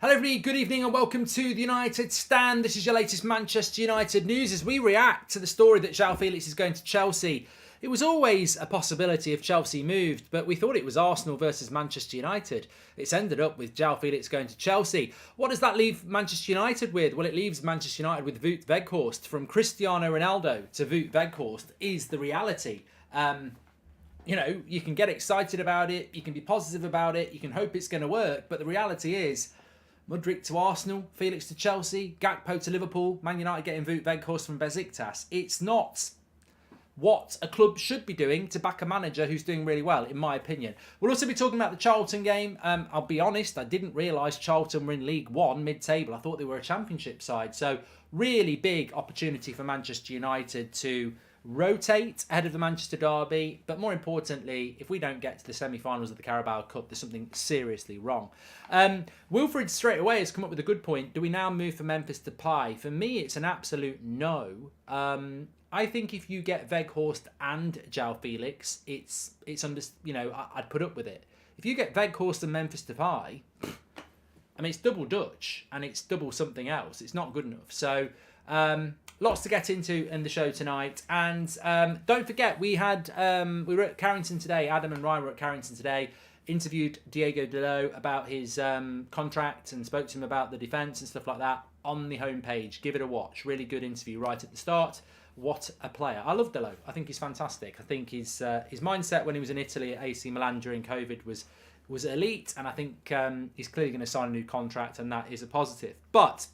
Hello everybody, good evening and welcome to the United Stand. This is your latest Manchester United news as we react to the story that João Felix is going to Chelsea. It was always a possibility if Chelsea moved, but we thought it was Arsenal versus Manchester United. It's ended up with João Felix going to Chelsea. What does that leave Manchester United with? Well, it leaves Manchester United with Wout Weghorst. From Cristiano Ronaldo to Wout Weghorst is the reality. You know, you can get excited about it, you can be positive about it, you can hope it's going to work, but the reality is Mudryk to Arsenal, Felix to Chelsea, Gakpo to Liverpool, Man United getting Wout Weghorst from Besiktas. It's not what a club should be doing to back a manager who's doing really well, in my opinion. We'll also be talking about the Charlton game. I'll be honest, I didn't realise Charlton were in League One mid-table. I thought they were a Championship side. So really big opportunity for Manchester United to rotate ahead of the Manchester derby, but more importantly, if we don't get to the semi-finals of the Carabao Cup, there's something seriously wrong. Wilfred straight away has come up with a good point. Do we now move from Memphis to Pi? For me, it's an absolute no. I think if you get Weghorst and João Felix, it's under, you know, I'd put up with it. If you get Weghorst and Memphis to Pi, I mean, it's double Dutch and it's double something else. It's not good enough. So lots to get into in the show tonight. And don't forget, we were at Carrington today. Adam and Ryan were at Carrington today. Interviewed Diego Dalot about his contract and spoke to him about the defence and stuff like that on the homepage. Give it a watch. Really good interview right at the start. What a player. I love Dalot. I think he's fantastic. I think his mindset when he was in Italy at AC Milan during COVID was elite. And I think he's clearly going to sign a new contract, and that is a positive. But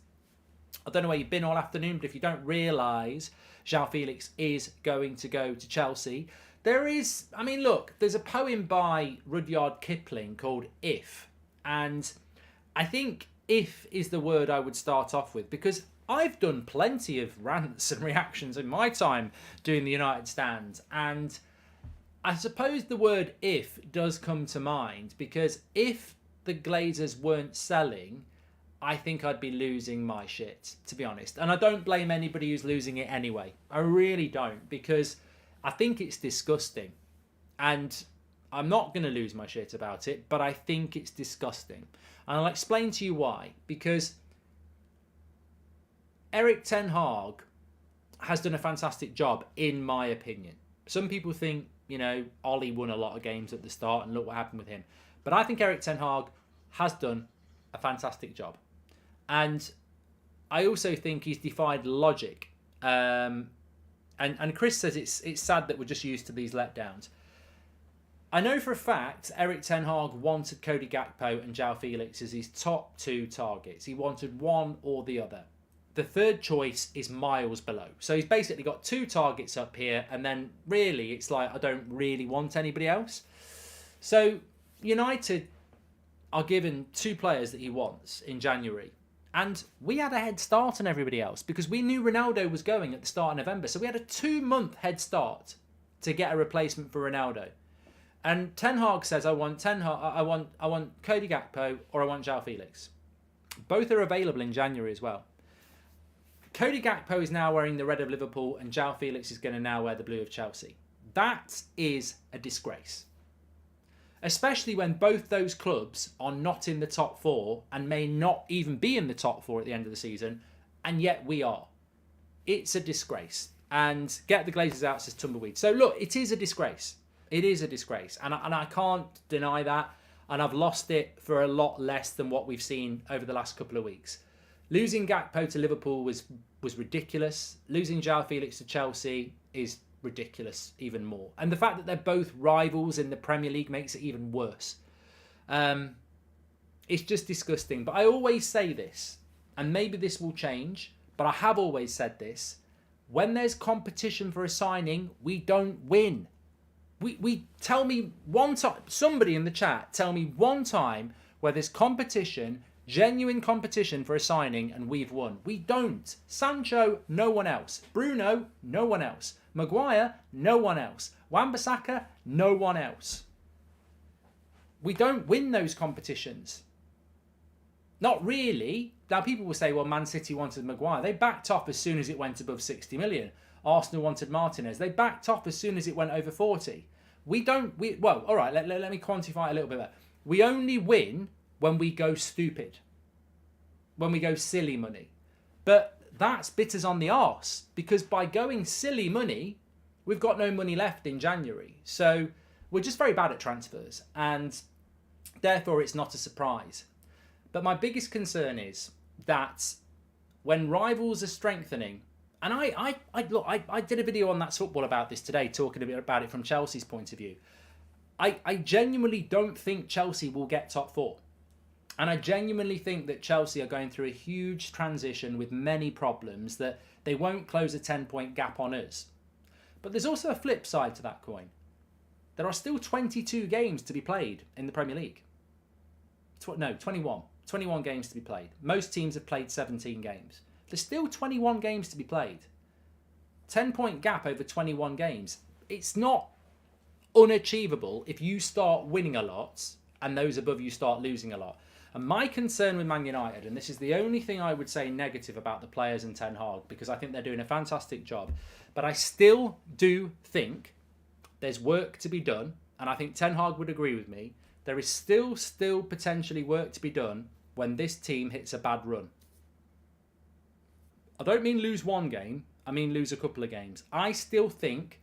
I don't know where you've been all afternoon, but if you don't realise João Felix is going to go to Chelsea, there's a poem by Rudyard Kipling called If. And I think if is the word I would start off with, because I've done plenty of rants and reactions in my time doing the United Stand. And I suppose the word if does come to mind, because if the Glazers weren't selling, I think I'd be losing my shit, to be honest. And I don't blame anybody who's losing it anyway. I really don't, because I think it's disgusting. And I'm not going to lose my shit about it, but I think it's disgusting. And I'll explain to you why. Because Erik ten Hag has done a fantastic job, in my opinion. Some people think, you know, Ollie won a lot of games at the start and look what happened with him. But I think Erik ten Hag has done a fantastic job. And I also think he's defied logic. And Chris says it's sad that we're just used to these letdowns. I know for a fact Erik ten Hag wanted Cody Gakpo and João Felix as his top two targets. He wanted one or the other. The third choice is miles below. So he's basically got two targets up here, and then really it's like, I don't really want anybody else. So United are given two players that he wants in January. And we had a head start on everybody else because we knew Ronaldo was going at the start of November. So we had a 2-month head start to get a replacement for Ronaldo. And Ten Hag says, I want Cody Gakpo or I want João Felix. Both are available in January as well. Cody Gakpo is now wearing the red of Liverpool and João Felix is going to now wear the blue of Chelsea. That is a disgrace. Especially when both those clubs are not in the top 4 and may not even be in the top 4 at the end of the season, and yet we are. It's a disgrace. And get the Glazers out, says Tumbleweed. So look, it is a disgrace. It is a disgrace. And I can't deny that. And I've lost it for a lot less than what we've seen over the last couple of weeks. Losing Gakpo to Liverpool was ridiculous. Losing João Felix to Chelsea is ridiculous even more. And the fact that they're both rivals in the Premier League makes it even worse. It's just disgusting. But I always say this, and maybe this will change, but I have always said this. When there's competition for a signing, we don't win. We tell me one time, somebody in the chat, tell me one time where there's competition, genuine competition for a signing, and we've won. We don't. Sancho, no one else. Bruno, no one else. Maguire, no one else. Wan-Bissaka, no one else. We don't win those competitions. Not really. Now people will say, well, Man City wanted Maguire. They backed off as soon as it went above 60 million. Arsenal wanted Martinez. They backed off as soon as it went over 40. Well, all right, let me quantify it a little bit better. We only win when we go stupid. when we go silly money. But that's bit us on the arse, because by going silly money, we've got no money left in January. So we're just very bad at transfers, and therefore it's not a surprise. But my biggest concern is that when rivals are strengthening, and I did a video on That's Football about this today, talking a bit about it from Chelsea's point of view. I genuinely don't think Chelsea will get top four. And I genuinely think that Chelsea are going through a huge transition with many problems, that they won't close a 10-point gap on us. But there's also a flip side to that coin. There are still 22 games to be played in the Premier League. 21. 21 games to be played. Most teams have played 17 games. There's still 21 games to be played. 10-point gap over 21 games. It's not unachievable if you start winning a lot and those above you start losing a lot. And my concern with Man United, and this is the only thing I would say negative about the players and Ten Hag, because I think they're doing a fantastic job, but I still do think there's work to be done, and I think Ten Hag would agree with me. There is still potentially work to be done when this team hits a bad run. I don't mean lose one game, I mean lose a couple of games. I still think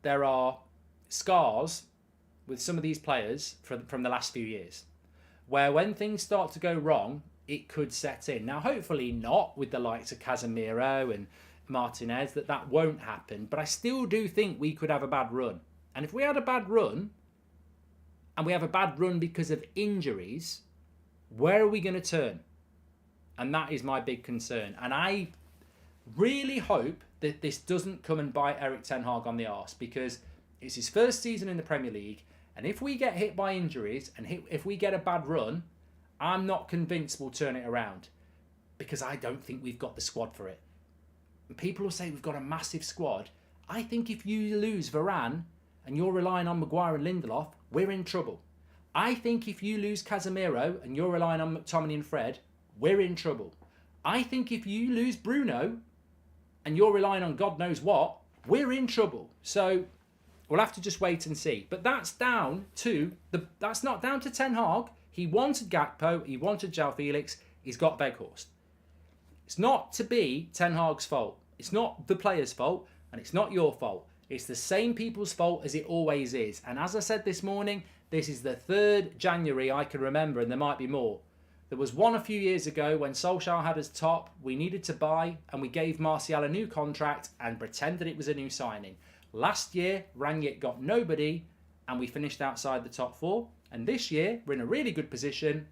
there are scars with some of these players from the last few years, where when things start to go wrong, it could set in. Now, hopefully not with the likes of Casemiro and Martinez, that won't happen, but I still do think we could have a bad run. And if we had a bad run, and we have a bad run because of injuries, where are we going to turn? And that is my big concern. And I really hope that this doesn't come and bite Erik Ten Hag on the arse, because it's his first season in the Premier League, and if we get hit by injuries and if we get a bad run, I'm not convinced we'll turn it around, because I don't think we've got the squad for it. And people will say we've got a massive squad. I think if you lose Varane and you're relying on Maguire and Lindelof, we're in trouble. I think if you lose Casemiro and you're relying on McTominay and Fred, we're in trouble. I think if you lose Bruno and you're relying on God knows what, we're in trouble. So we'll have to just wait and see. But that's that's not down to Ten Hag. He wanted Gakpo, he wanted João Felix, he's got Weghorst. It's not to be Ten Hag's fault. It's not the players' fault, and it's not your fault. It's the same people's fault as it always is. And as I said this morning, this is the 3rd January I can remember, and there might be more. There was one a few years ago when Solskjaer had us top, we needed to buy, and we gave Martial a new contract and pretended it was a new signing. Last year, Rangnick got nobody, and we finished outside the top 4. And this year, we're in a really good position.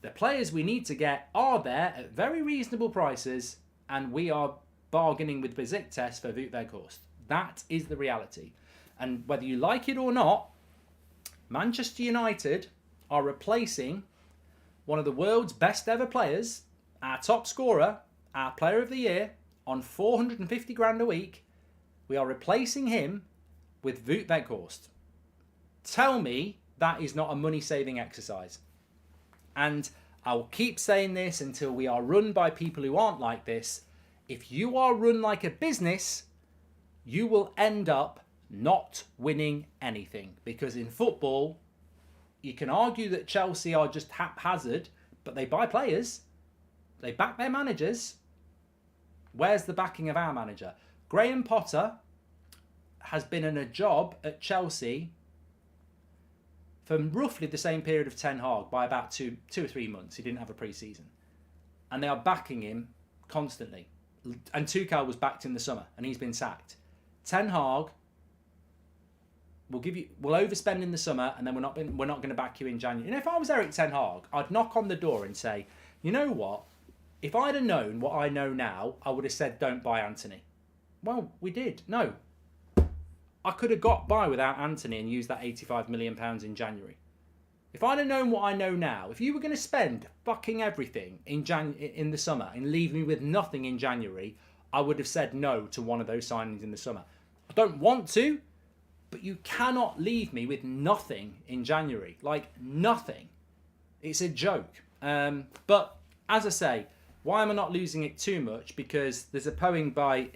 The players we need to get are there at very reasonable prices, and we are bargaining with Besiktas for Wout Weghorst. That is the reality. And whether you like it or not, Manchester United are replacing one of the world's best ever players, our top scorer, our player of the year, on 450 grand a week. We are replacing him with Wout Weghorst. Tell me that is not a money-saving exercise. And I will keep saying this until we are run by people who aren't like this. If you are run like a business, you will end up not winning anything. Because in football, you can argue that Chelsea are just haphazard, but they buy players. They back their managers. Where's the backing of our manager? Graham Potter has been in a job at Chelsea for roughly the same period of Ten Hag, by about two or 3 months. He didn't have a pre-season. And they are backing him constantly. And Tuchel was backed in the summer, and he's been sacked. Ten Hag we'll overspend in the summer, and then we're not going to back you in January. And if I was Erik Ten Hag, I'd knock on the door and say, you know what? If I'd have known what I know now, I would have said, don't buy Anthony. Well, we did. No. I could have got by without Anthony and used that £85 million in January. If I'd have known what I know now, if you were going to spend fucking everything in the summer and leave me with nothing in January, I would have said no to one of those signings in the summer. I don't want to, but you cannot leave me with nothing in January. Like, nothing. It's a joke. But, as I say, why am I not losing it too much? Because there's a poem by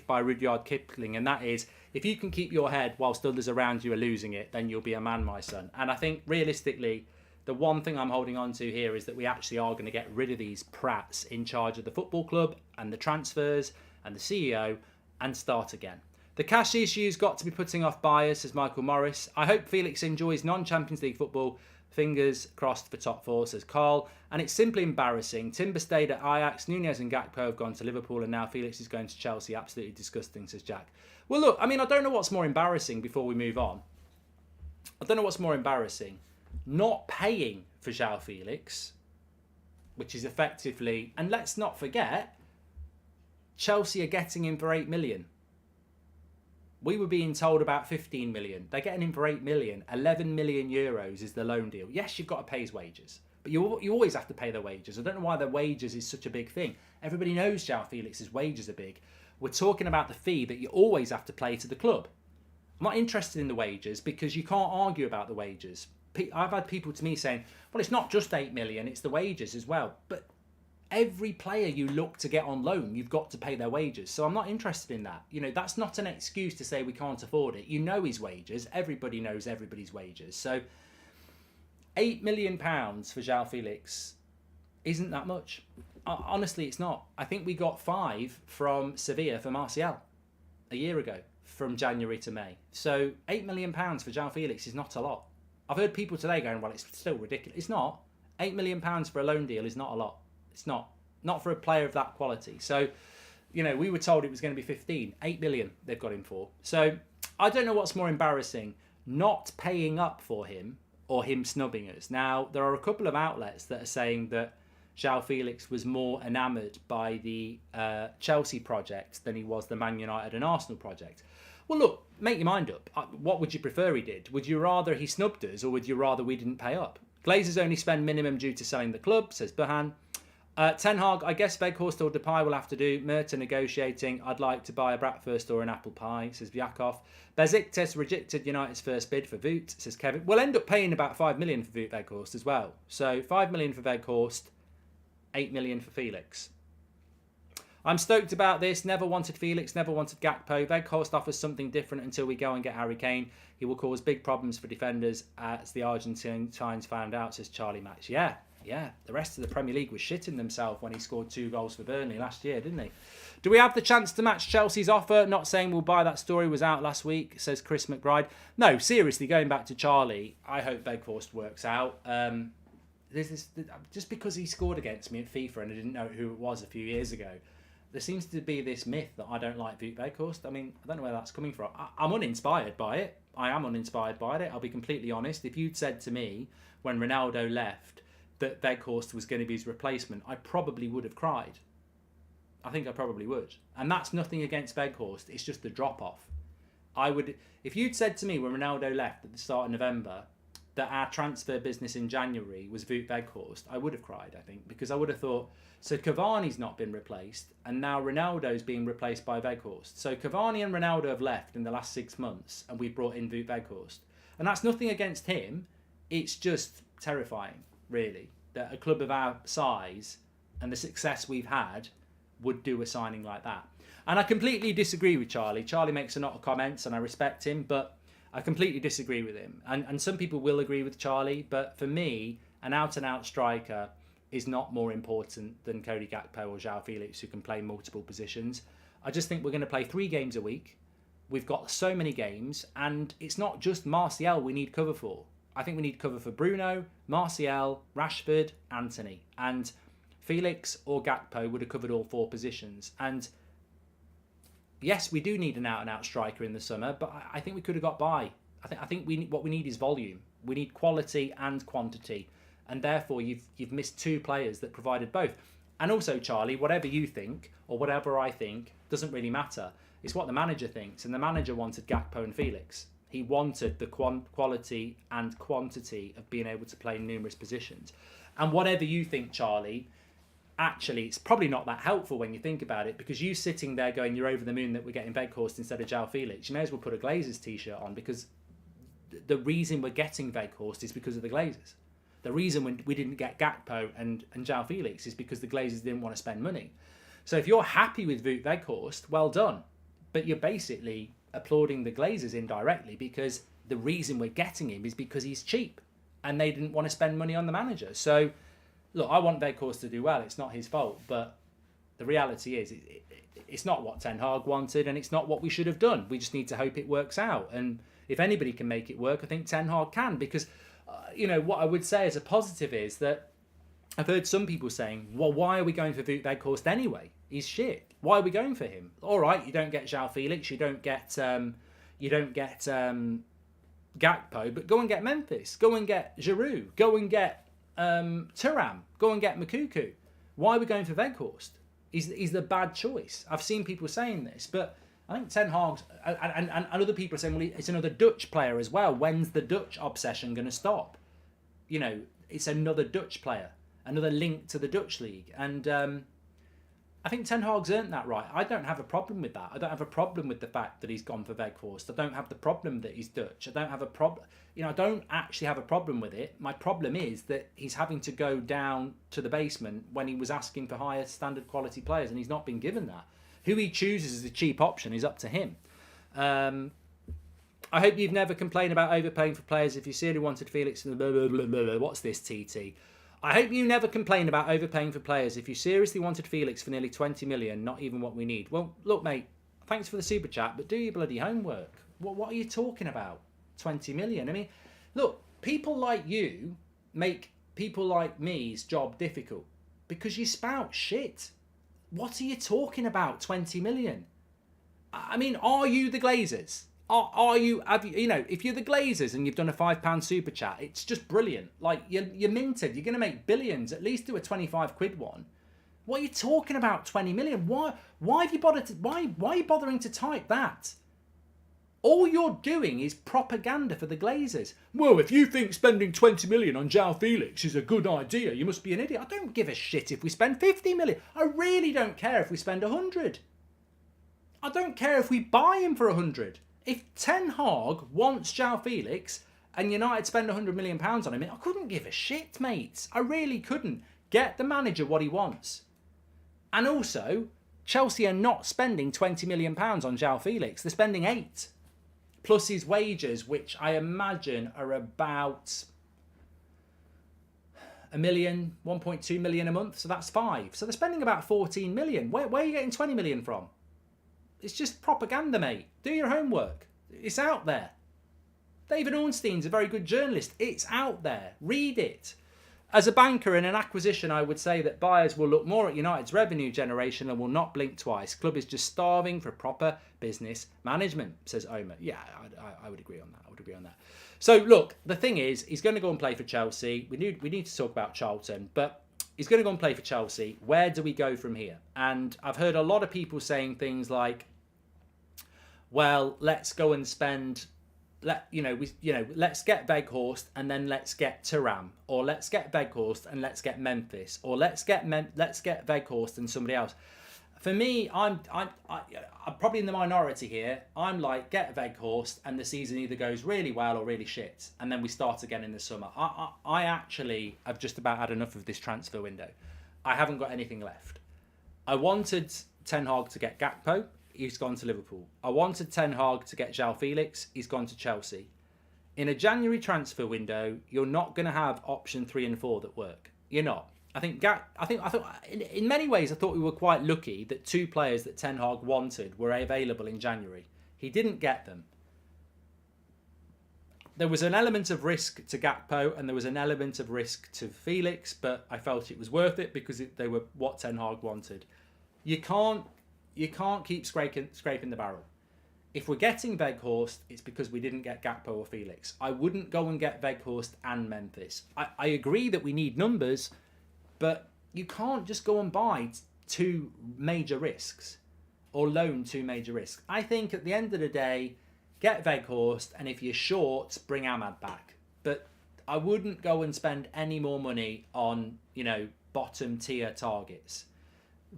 Rudyard Kipling, and that is, if you can keep your head whilst others around you are losing it, then you'll be a man, my son. And I think, realistically, The one thing I'm holding on to here is that we actually are going to get rid of these prats in charge of the football club and the transfers and the CEO and start again. The cash issue's got to be putting off buyers, says Michael Morris. I hope Felix enjoys non-Champions League football. Fingers crossed for top four, says Carl. And it's simply embarrassing. Timber stayed at Ajax, Nunez and Gakpo have gone to Liverpool, and now Felix is going to Chelsea. Absolutely disgusting, says Jack. Well, look, I mean, I don't know what's more embarrassing before we move on. I don't know what's more embarrassing. Not paying for João Felix, which is effectively, and let's not forget, Chelsea are getting him for 8 million. We were being told about 15 million. They're getting him for 8 million. 11 million euros is the loan deal. Yes, you've got to pay his wages, but you always have to pay their wages. I don't know why their wages is such a big thing. Everybody knows João Felix's wages are big. We're talking about the fee that you always have to pay to the club. I'm not interested in the wages because you can't argue about the wages. I've had people to me saying, well, it's not just 8 million, it's the wages as well. But every player you look to get on loan, you've got to pay their wages. So I'm not interested in that. You know, that's not an excuse to say we can't afford it. You know his wages. Everybody knows everybody's wages. So £8 million for João Felix isn't that much. Honestly, it's not. I think we got 5 from Sevilla for Martial a year ago, from January to May. So £8 million for João Felix is not a lot. I've heard people today going, well, it's still ridiculous. It's not. £8 million for a loan deal is not a lot. It's not for a player of that quality. So, you know, we were told it was going to be 15. 8 million they've got him for. So I don't know what's more embarrassing, not paying up for him or him snubbing us. Now, there are a couple of outlets that are saying that João Felix was more enamoured by the Chelsea project than he was the Man United and Arsenal project. Well, look, make your mind up. What would you prefer he did? Would you rather he snubbed us or would you rather we didn't pay up? Glazers only spend minimum due to selling the club, says Burhan. Ten Hag, I guess Weghorst or Depay will have to do. Merton negotiating. I'd like to buy a bratwurst or an apple pie, says Vyakov. Besiktas rejected United's first bid for Wout, says Kevin. We'll end up paying about 5 million for Wout Weghorst as well. So 5 million for Weghorst, 8 million for Felix. I'm stoked about this. Never wanted Felix, never wanted Gakpo. Weghorst offers something different until we go and get Harry Kane. He will cause big problems for defenders, as the Argentines found out, says Charlie Max. Yeah. The rest of the Premier League was shitting themselves when he scored 2 goals for Burnley last year, didn't he? Do we have the chance to match Chelsea's offer? Not saying we'll buy. That story was out last week, says Chris McBride. No, seriously, going back to Charlie, I hope Weghorst works out. Just because he scored against me at FIFA and I didn't know who it was a few years ago, there seems to be this myth that I don't like Wout Weghorst. I mean, I don't know where that's coming from. I'm uninspired by it. I am uninspired by it. I'll be completely honest. If you'd said to me when Ronaldo left that Weghorst was going to be his replacement, I probably would have cried. I think I probably would. And that's nothing against Weghorst. It's just the drop-off. If you'd said to me when Ronaldo left at the start of November that our transfer business in January was Wout Weghorst, I would have cried, I think, because I would have thought, so Cavani's not been replaced, and now Ronaldo's being replaced by Weghorst. So Cavani and Ronaldo have left in the last 6 months, and we've brought in Wout Weghorst. And that's nothing against him. It's just terrifying, really, that a club of our size and the success we've had would do a signing like that. And I completely disagree with Charlie. Charlie makes a lot of comments, and I respect him, but I completely disagree with him. And some people will agree with Charlie, but for me, an out-and-out striker is not more important than Cody Gakpo or João Felix, who can play multiple positions. I just think we're going to play 3 games a week. We've got so many games, and it's not just Martial we need cover for. I think we need cover for Bruno, Martial, Rashford, Anthony. And Felix or Gakpo would have covered all 4 positions. And yes, we do need an out-and-out striker in the summer, but I think we could have got by. I think what we need is volume. We need quality and quantity. And therefore, you've missed 2 players that provided both. And also, Charlie, whatever you think or whatever I think doesn't really matter. It's what the manager thinks. And the manager wanted Gakpo and Felix. He wanted the quality and quantity of being able to play in numerous positions. And whatever you think, Charlie, actually, it's probably not that helpful when you think about it, because you sitting there going, you're over the moon that we're getting Weghorst instead of João Felix. You may as well put a Glazers t-shirt on, because the reason we're getting Weghorst is because of the Glazers. The reason we didn't get Gakpo and João Felix is because the Glazers didn't want to spend money. So if you're happy with Wout Weghorst, well done. But you're basically applauding the Glazers indirectly, because the reason we're getting him is because he's cheap. and they didn't want to spend money on the manager. So, look, I want Weghorst to do well. It's not his fault, but the reality is it's not what Ten Hag wanted, and it's not what we should have done. We just need to hope it works out. And if anybody can make it work, I think Ten Hag can, because, what I would say as a positive is that I've heard some people saying, well, why are we going for Wout Weghorst anyway? He's shit. Why are we going for him? All right, you don't get João Felix, you don't get Gakpo, but go and get Memphis, go and get Giroud, go and get Thuram, go and get Moukoko. Why are we going for Weghorst? He's the bad choice. I've seen people saying this, but I think Ten Hag's and other people are saying, well, it's another Dutch player as well. When's the Dutch obsession going to stop? It's another Dutch player, another link to the Dutch league, and I think Ten Hag's earned that right. I don't have a problem with that. I don't have a problem with the fact that he's gone for Weghorst. I don't have the problem that he's Dutch. I don't have a problem. I don't actually have a problem with it. My problem is that he's having to go down to the basement when he was asking for higher standard quality players, and he's not been given that. Who he chooses as a cheap option is up to him. I hope you've never complained about overpaying for players. If you seriously wanted Felix, blah, blah, blah, blah, blah. What's this, TT? I hope you never complain about overpaying for players. If you seriously wanted Felix for nearly 20 million, not even what we need. Well, look, mate, thanks for the super chat, but do your bloody homework. What are you talking about? 20 million? I mean, look, people like you make people like me's job difficult because you spout shit. What are you talking about, 20 million? I mean, are you the Glazers? If you're the Glazers and you've done a £5 super chat, it's just brilliant. Like, you're minted. You're going to make billions. At least do a 25 quid one. What are you talking about, 20 million? Why have you bothered to, why are you bothering to type that? All you're doing is propaganda for the Glazers. Well, if you think spending 20 million on João Felix is a good idea, you must be an idiot. I don't give a shit if we spend 50 million. I really don't care if we spend 100. I don't care if we buy him for 100. If Ten Hag wants João Felix and United spend £100 million on him, I couldn't give a shit, mate. I really couldn't. Get the manager what he wants. And also, Chelsea are not spending £20 million on João Felix. They're spending 8. Plus his wages, which I imagine are about $1 million, 1.2 million a month. So that's 5. So they're spending about 14 million. Where are you getting 20 million from? It's just propaganda, mate. Do your homework. It's out there. David Ornstein's a very good journalist. It's out there. Read it. As a banker in an acquisition, I would say that buyers will look more at United's revenue generation and will not blink twice. Club is just starving for proper business management, says Omer. Yeah, I would agree on that. So, look, the thing is, he's going to go and play for Chelsea. We need to talk about Charlton, but he's going to go and play for Chelsea. Where do we go from here? And I've heard a lot of people saying things like, well, let's go and spend, let's get Weghorst and then let's get Thuram, or let's get Weghorst and let's get Memphis, or let's get Weghorst and somebody else. For me, I'm probably in the minority here. I'm like, get Weghorst and the season either goes really well or really shit, and then we start again in the summer. I actually have just about had enough of this transfer window. I haven't got anything left. I wanted Ten Hag to get Gakpo. He's gone to Liverpool. I wanted Ten Hag to get João Felix. He's gone to Chelsea. In a January transfer window, you're not going to have option 3 and 4 that work. You're not. I thought in many ways, I thought we were quite lucky that 2 players that Ten Hag wanted were available in January. He didn't get them. There was an element of risk to Gakpo and there was an element of risk to Felix, but I felt it was worth it because they were what Ten Hag wanted. You can't keep scraping the barrel. If we're getting Weghorst, it's because we didn't get Gakpo or Felix. I wouldn't go and get Weghorst and Memphis. I agree that we need numbers, but you can't just go and buy 2 major risks or loan 2 major risks. I think at the end of the day, get Weghorst, and if you're short, bring Ahmad back. But I wouldn't go and spend any more money on, bottom tier targets.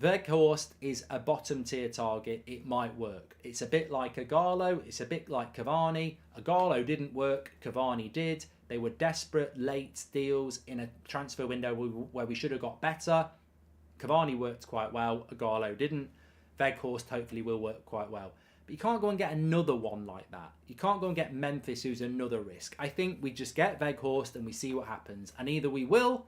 Weghorst is a bottom tier target. It might work. It's a bit like Agallo. It's a bit like Cavani. Agallo didn't work. Cavani did. They were desperate late deals in a transfer window where we should have got better. Cavani worked quite well. Agallo didn't. Weghorst hopefully will work quite well. But you can't go and get another one like that. You can't go and get Memphis, who's another risk. I think we just get Weghorst and we see what happens. And either we will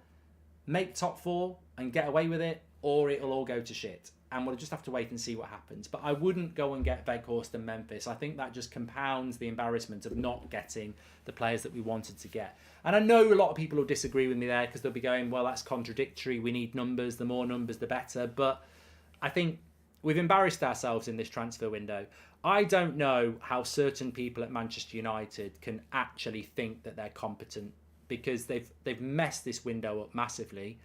make top 4 and get away with it, or it'll all go to shit. And we'll just have to wait and see what happens. But I wouldn't go and get Weghorst and Memphis. I think that just compounds the embarrassment of not getting the players that we wanted to get. And I know a lot of people will disagree with me there because they'll be going, well, that's contradictory. We need numbers. The more numbers, the better. But I think we've embarrassed ourselves in this transfer window. I don't know how certain people at Manchester United can actually think that they're competent because they've messed this window up massively.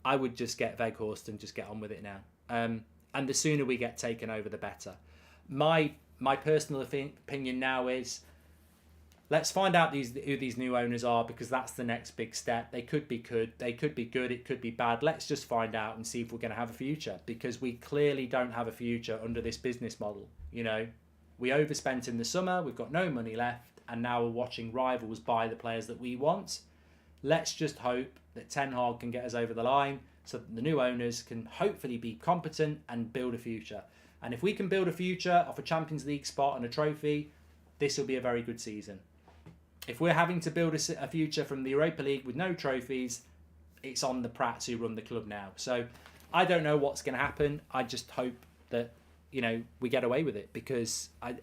I would just get Weghorst and just get on with it now. And the sooner we get taken over, the better. My personal opinion now is, let's find out who these new owners are, because that's the next big step. They could be good, it could be bad. Let's just find out and see if we're going to have a future, because we clearly don't have a future under this business model. You know, we overspent in the summer, we've got no money left, and now we're watching rivals buy the players that we want. Let's just hope that Ten Hag can get us over the line, so that the new owners can hopefully be competent and build a future. And if we can build a future off a Champions League spot and a trophy, this will be a very good season. If we're having to build a future from the Europa League with no trophies, it's on the Prats who run the club now. So I don't know what's going to happen. I just hope that, you know, we get away with it, because I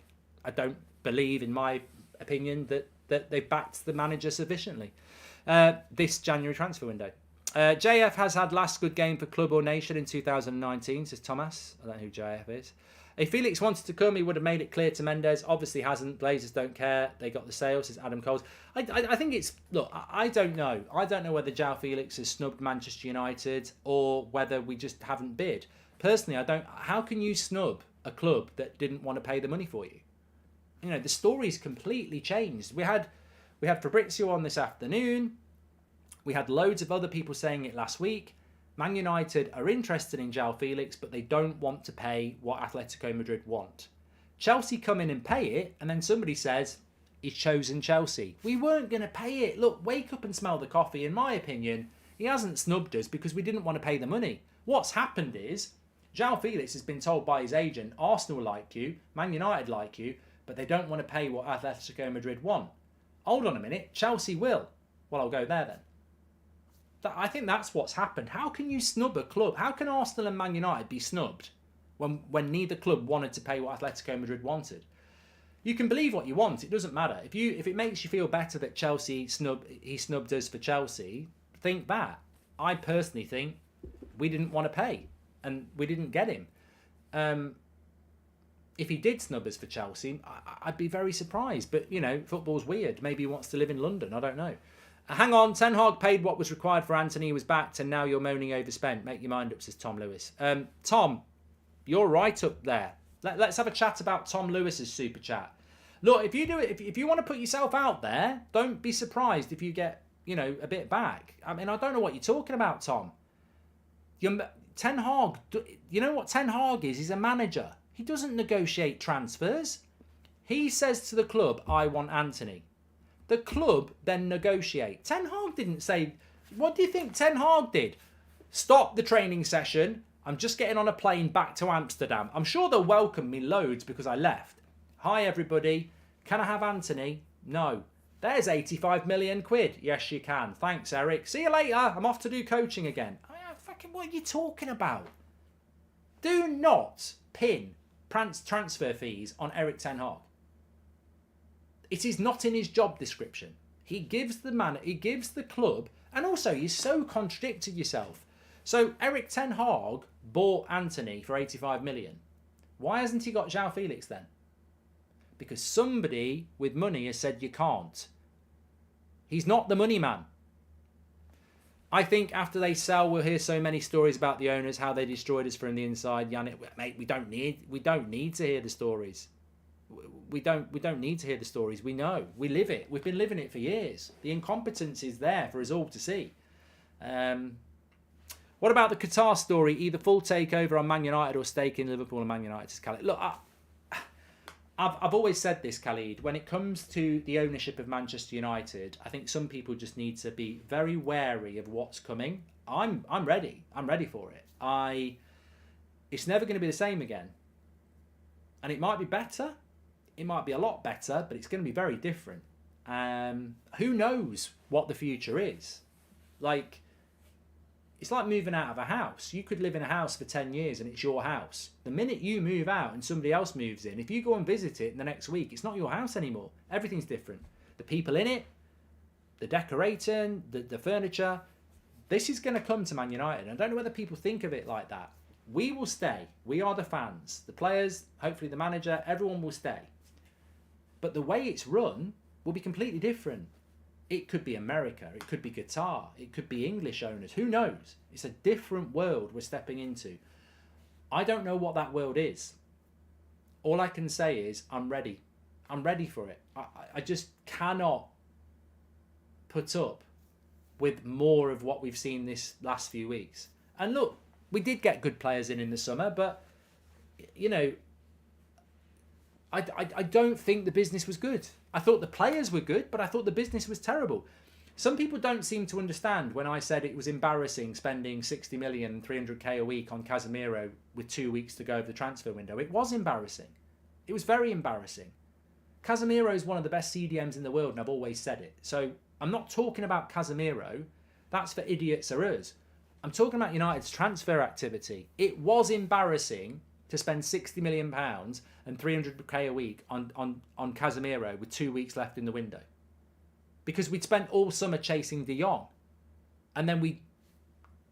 don't believe, in my opinion, that they've backed the manager sufficiently this January transfer window. JF has had last good game for club or nation in 2019, says Thomas. I don't know who JF is. If Felix wanted to come, he would have made it clear to Mendes. Obviously hasn't. Glazers don't care. They got the sale, says Adam Coles. I think it's... Look, I don't know. I don't know whether João Felix has snubbed Manchester United or whether we just haven't bid. Personally, I don't... How can you snub a club that didn't want to pay the money for you? You know, the story's completely changed. We had Fabrizio on this afternoon. We had loads of other people saying it last week. Man United are interested in João Felix, but they don't want to pay what Atletico Madrid want. Chelsea come in and pay it, and then somebody says, he's chosen Chelsea. We weren't going to pay it. Look, wake up and smell the coffee. In my opinion, he hasn't snubbed us because we didn't want to pay the money. What's happened is, João Felix has been told by his agent, Arsenal like you, Man United like you, but they don't want to pay what Atletico Madrid want. Hold on a minute, Chelsea will. Well, I'll go there then. I think that's what's happened. How can you snub a club? How can Arsenal and Man United be snubbed when neither club wanted to pay what Atletico Madrid wanted? You can believe what you want. It doesn't matter. If it makes you feel better that he snubbed us for Chelsea, think that. I personally think we didn't want to pay and we didn't get him. If he did snub us for Chelsea, I'd be very surprised. But, you know, football's weird. Maybe he wants to live in London. I don't know. Hang on, Ten Hag paid what was required for Anthony, he was backed, and now you're moaning overspent. Make your mind up, says Tom Lewis. Tom, you're right up there. Let's have a chat about Tom Lewis's super chat. Look, if you do it, if you want to put yourself out there, don't be surprised if you get, you know, a bit back. I mean, I don't know what you're talking about, Tom. Ten Hag, you know what Ten Hag is? He's a manager. He doesn't negotiate transfers. He says to the club, I want Anthony. The club then negotiate. Ten Hag didn't say... What do you think Ten Hag did? Stop the training session. I'm just getting on a plane back to Amsterdam. I'm sure they'll welcome me loads because I left. Hi, everybody. Can I have Anthony? No. There's 85 million quid. Yes, you can. Thanks, Eric. See you later. I'm off to do coaching again. What are you talking about? Do not pin transfer fees on Eric Ten Hag. It is not in his job description. He gives the club, and also you so contradicted yourself. So Eric Ten Hag bought Anthony for 85 million. Why hasn't he got João Felix then? Because somebody with money has said you can't. He's not the money man. I think after they sell, we'll hear so many stories about the owners, how they destroyed us from the inside. Yannick, mate, we don't need to hear the stories. We don't need to hear the stories. We know. We live it. We've been living it for years. The incompetence is there for us all to see. What about the Qatar story? Either full takeover on Man United or stake in Liverpool and Man United. Khalid. Look, I've always said this, Khalid. When it comes to the ownership of Manchester United, I think some people just need to be very wary of what's coming. I'm ready. I'm ready for it. It's never going to be the same again. And it might be better. It might be a lot better, but it's going to be very different. Who knows what the future is? Like, it's like moving out of a house. You could live in a house for 10 years and it's your house. The minute you move out and somebody else moves in, if you go and visit it in the next week, it's not your house anymore. Everything's different. The people in it, the decorating, the furniture. This is going to come to Man United. I don't know whether people think of it like that. We will stay. We are the fans. The players, hopefully the manager, everyone will stay. But the way it's run will be completely different. It could be America, it could be Qatar, it could be English owners, who knows? It's a different world we're stepping into. I don't know what that world is. All I can say is I'm ready. I'm ready for it. I just cannot put up with more of what we've seen this last few weeks. And look, we did get good players in the summer, but, you know, I don't think the business was good. I thought the players were good, but I thought the business was terrible. Some people don't seem to understand when I said it was embarrassing spending 60 million, 300k a week on Casemiro with 2 weeks to go of the transfer window. It was embarrassing. It was very embarrassing. Casemiro is one of the best CDMs in the world, and I've always said it. So I'm not talking about Casemiro. That's for idiots or us. I'm talking about United's transfer activity. It was embarrassing to spend £60 million and 300k a week on Casemiro with 2 weeks left in the window. Because we'd spent all summer chasing De Jong. And then we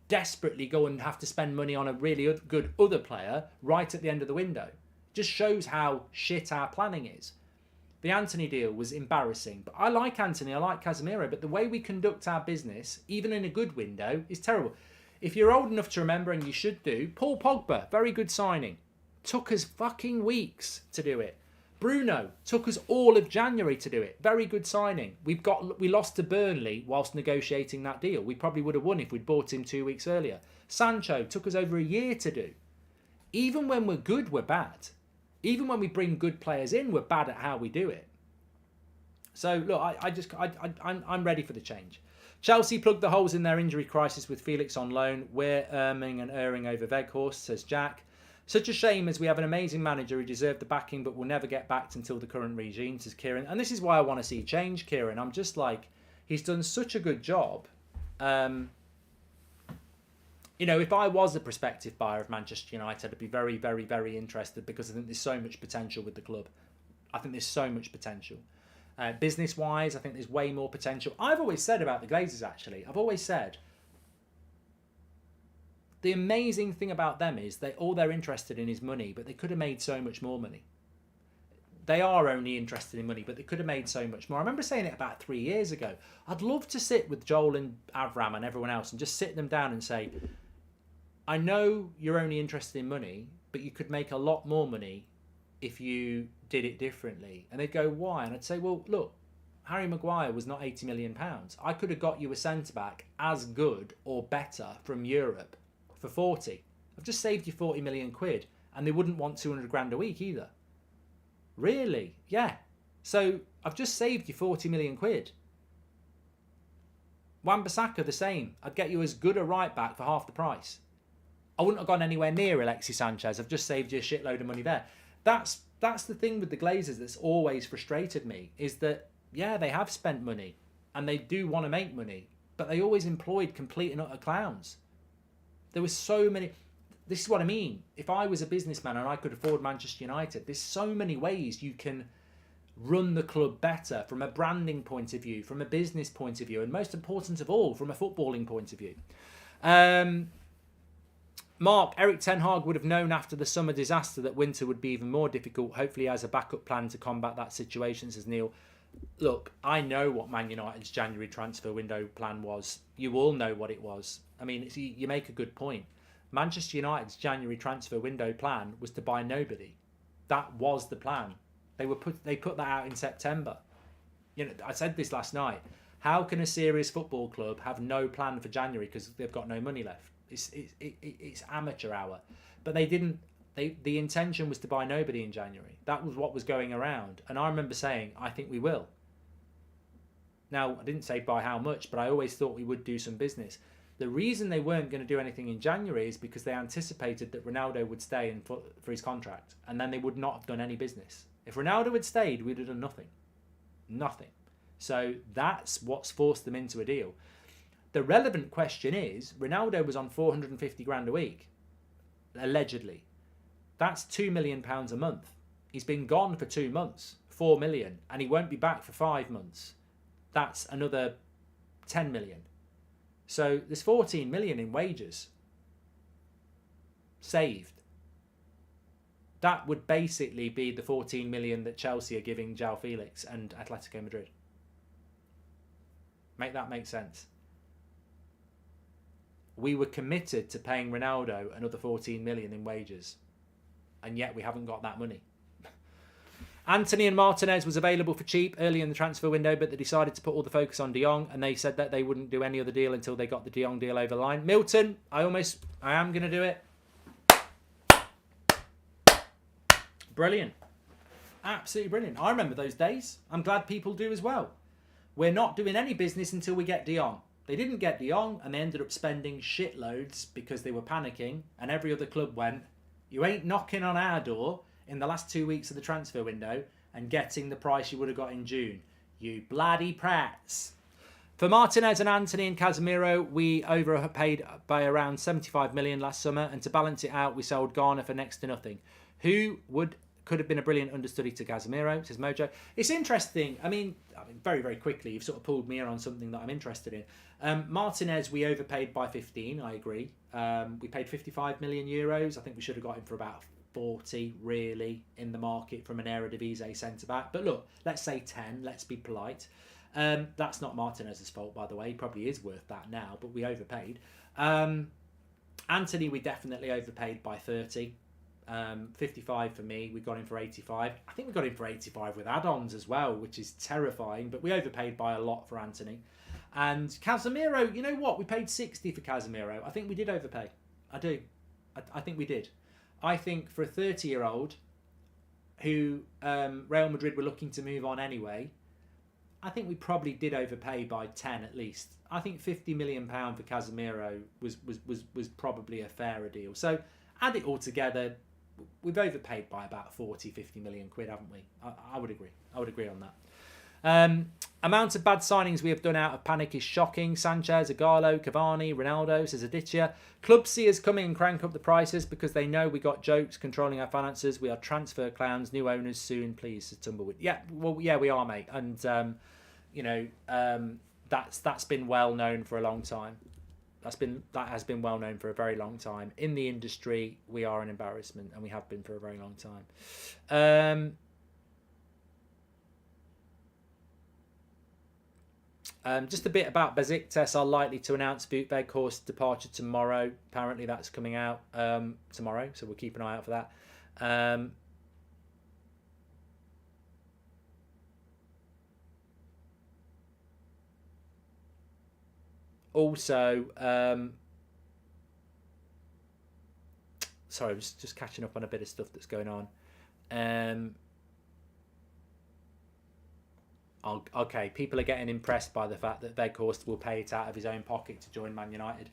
desperately go and have to spend money on a really good other player right at the end of the window. Just shows how shit our planning is. The Antony deal was embarrassing. But I like Antony, I like Casemiro, but the way we conduct our business, even in a good window, is terrible. If you're old enough to remember, and you should do, Paul Pogba, very good signing. Took us fucking weeks to do it. Bruno took us all of January to do it. Very good signing. We lost to Burnley whilst negotiating that deal. We probably would have won if we'd bought him 2 weeks earlier. Sancho took us over a year to do. Even when we're good, we're bad. Even when we bring good players in, we're bad at how we do it. So look, I'm ready for the change. Chelsea plugged the holes in their injury crisis with Felix on loan. We're erring and erring over Weghorst, says Jack. Such a shame, as we have an amazing manager who deserved the backing but will never get backed until the current regime, says Kieran. And this is why I want to see change, Kieran. I'm just like, he's done such a good job. You know, if I was a prospective buyer of Manchester United, I'd be very, very, very interested, because I think there's so much potential with the club. I think there's so much potential. Business-wise, I think there's way more potential. I've always said about the Glazers, actually. I've always said the amazing thing about them is all they're interested in is money, but they could have made so much more money. They are only interested in money, but they could have made so much more. I remember saying it about 3 years ago. I'd love to sit with Joel and Avram and everyone else and just sit them down and say, I know you're only interested in money, but you could make a lot more money if you did it differently. And they'd go, why? And I'd say, well, look, Harry Maguire was not £80 million. I could have got you a centre-back as good or better from Europe for 40. I've just saved you 40 million quid, and they wouldn't want 200 grand a week either. Really? Yeah. So I've just saved you 40 million quid. Wan-Bissaka the same. I'd get you as good a right back for half the price. I wouldn't have gone anywhere near Alexis Sanchez. I've just saved you a shitload of money there. That's the thing with the Glazers that's always frustrated me, is that, yeah, they have spent money and they do want to make money, but they always employed complete and utter clowns. There were so many. This is what I mean. If I was a businessman and I could afford Manchester United, there's so many ways you can run the club better from a branding point of view, from a business point of view, and most important of all, from a footballing point of view. Mark, Eric Ten Hag would have known after the summer disaster that winter would be even more difficult. Hopefully he has a backup plan to combat that situation, says Neil. Look, I know what Man United's January transfer window plan was. You all know what it was. I mean, you make a good point. Manchester United's January transfer window plan was to buy nobody. That was the plan. They put that out in September. You know, I said this last night. How can a serious football club have no plan for January because they've got no money left? It's amateur hour. But they didn't. The intention was to buy nobody in January. That was what was going around. And I remember saying, I think we will. Now, I didn't say by how much, but I always thought we would do some business. The reason they weren't going to do anything in January is because they anticipated that Ronaldo would stay for his contract, and then they would not have done any business. If Ronaldo had stayed, we'd have done nothing. Nothing. So that's what's forced them into a deal. The relevant question is, Ronaldo was on 450 grand a week, allegedly. That's £2 million a month. He's been gone for 2 months, 4 million, and he won't be back for 5 months. That's another 10 million. So there's 14 million in wages saved. That would basically be the 14 million that Chelsea are giving João Felix and Atletico Madrid. Make that make sense? We were committed to paying Ronaldo another 14 million in wages, and yet we haven't got that money. Anthony and Martinez was available for cheap early in the transfer window, but they decided to put all the focus on De Jong, and they said that they wouldn't do any other deal until they got the De Jong deal over the line. Milton, I am going to do it. Brilliant. Absolutely brilliant. I remember those days. I'm glad people do as well. We're not doing any business until we get De Jong. They didn't get De Jong, and they ended up spending shitloads because they were panicking, and every other club went, you ain't knocking on our door in the last 2 weeks of the transfer window and getting the price you would have got in June. You bloody prats. For Martinez and Anthony and Casemiro, we overpaid by around 75 million last summer, and to balance it out, we sold Garner for next to nothing. Who could have been a brilliant understudy to Casemiro, says Mojo. It's interesting. I mean, very, very quickly, you've sort of pulled me in on something that I'm interested in. Martinez, we overpaid by 15, I agree. We paid 55 million euros. I think we should have got him for about 40, really, in the market from an Eredivisie centre-back. But look, let's say 10, let's be polite. That's not Martinez's fault, by the way. He probably is worth that now, but we overpaid. Anthony, we definitely overpaid by 30. 55 for me. We got him for 85. I think we got him for 85 with add-ons as well, which is terrifying, but we overpaid by a lot for Anthony. And Casemiro, you know what? We paid 60 for Casemiro. I think we did overpay. I do. I think we did. I think for a 30-year-old who Real Madrid were looking to move on anyway, I think we probably did overpay by 10 at least. I think £50 million for Casemiro was probably a fairer deal. So add it all together, we've overpaid by about 40-50 million quid, haven't we? I would agree. I would agree on that. Amount of bad signings we have done out of panic is shocking. Sanchez, Agallo, Cavani, Ronaldo, says Aditya. Club seers coming and crank up the prices because they know we got jokes controlling our finances. We are transfer clowns. New owners soon, please, says Tumbleweed. Yeah, well, yeah, we are, mate. And that's been well known for a long time. That has been well known for a very long time. In the industry, we are an embarrassment, and we have been for a very long time. Just a bit about Besiktas are likely to announce Wout Weghorst's departure tomorrow. Apparently that's coming out tomorrow, so we'll keep an eye out for that. Also, sorry, I'm just catching up on a bit of stuff that's going on. Okay, people are getting impressed by the fact that Weghorst will pay it out of his own pocket to join Man United.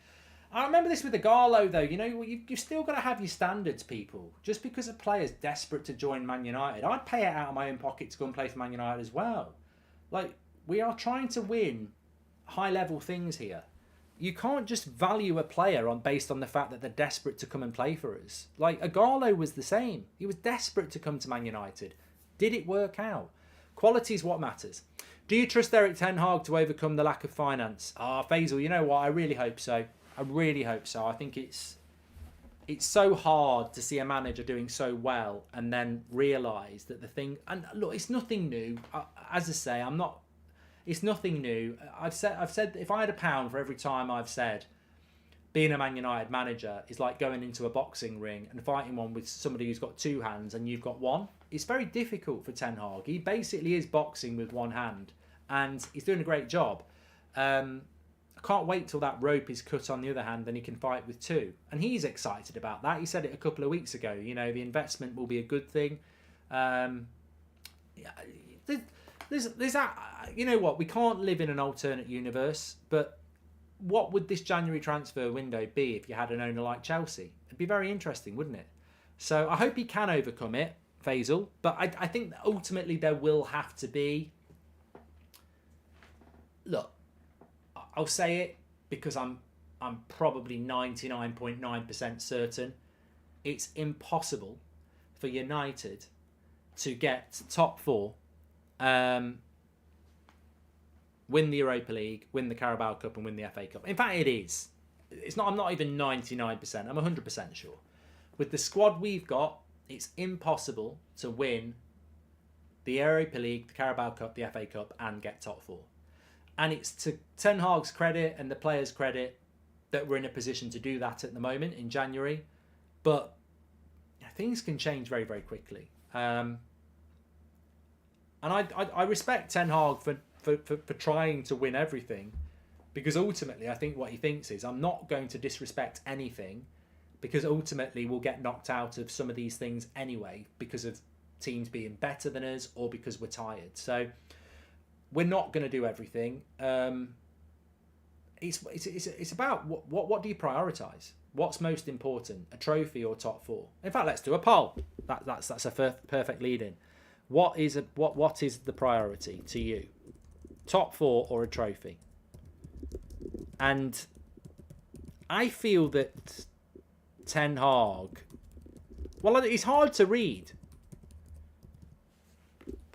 I remember this with Agallo, though. You know, you've still got to have your standards, people. Just because a player's desperate to join Man United, I'd pay it out of my own pocket to go and play for Man United as well. Like, we are trying to win high-level things here. You can't just value a player based on the fact that they're desperate to come and play for us. Like, Agallo was the same. He was desperate to come to Man United. Did it work out? Quality is what matters. Do you trust Erik ten Hag to overcome the lack of finance? Faisal, you know what? I really hope so. I really hope so. I think it's so hard to see a manager doing so well and then realise that the thing... And look, it's nothing new. As I say, it's nothing new. I've said if I had £1 for every time I've said being a Man United manager is like going into a boxing ring and fighting one with somebody who's got two hands and you've got one. It's very difficult for Ten Hag. He basically is boxing with one hand and he's doing a great job. I can't wait till that rope is cut on the other hand and he can fight with two. And he's excited about that. He said it a couple of weeks ago. You know, the investment will be a good thing. There's that, you know what? We can't live in an alternate universe, but what would this January transfer window be if you had an owner like Chelsea? It'd be very interesting, wouldn't it? So I hope he can overcome it, Faisal. But I think that ultimately there will have to be... Look, I'll say it because I'm probably 99.9% certain. It's impossible for United to get top four, win the Europa League, win the Carabao Cup, and win the FA Cup. In fact, it is. It's not. I'm not even 99%. I'm 100% sure. With the squad we've got, it's impossible to win the Europa League, the Carabao Cup, the FA Cup, and get top four. And it's to Ten Hag's credit and the players' credit that we're in a position to do that at the moment in January. But things can change very, very quickly. And I respect Ten Hag for trying to win everything, because ultimately I think what he thinks is, I'm not going to disrespect anything, because ultimately we'll get knocked out of some of these things anyway because of teams being better than us or because we're tired. So we're not going to do everything. It's about what do you prioritise? What's most important, a trophy or top four? In fact, let's do a poll. That's a perfect lead in. What is the priority to you? Top four or a trophy? And I feel that Ten Hag, well, it's hard to read,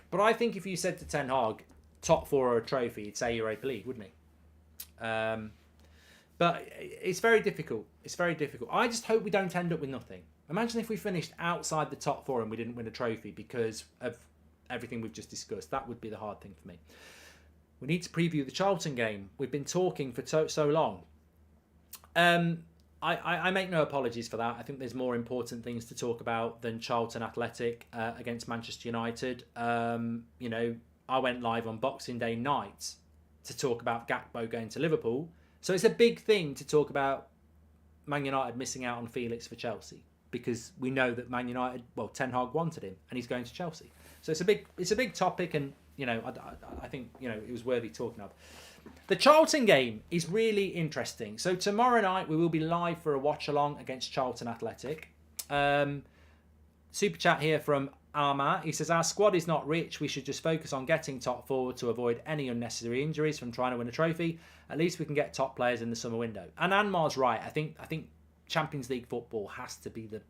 but I think if you said to Ten Hag, top four or a trophy, he'd say Europa League, wouldn't he? But it's very difficult. It's very difficult. I just hope we don't end up with nothing. Imagine if we finished outside the top four and we didn't win a trophy because of everything we've just discussed. That would be the hard thing for me. We need to preview the Charlton game. We've been talking for so long. I make no apologies for that. I think there's more important things to talk about than Charlton Athletic against Manchester United. You know, I went live on Boxing Day night to talk about Gakpo going to Liverpool. So it's a big thing to talk about Man United missing out on Felix for Chelsea, because we know that Man United, well, Ten Hag wanted him and he's going to Chelsea. So it's a big topic, and you know, I think, you know, it was worthy talking of. The Charlton game is really interesting. So tomorrow night we will be live for a watch along against Charlton Athletic. Super chat here from Arma. He says, our squad is not rich. We should just focus on getting top forward to avoid any unnecessary injuries from trying to win a trophy. At least we can get top players in the summer window. And Anmar's right. I think Champions League football has to be the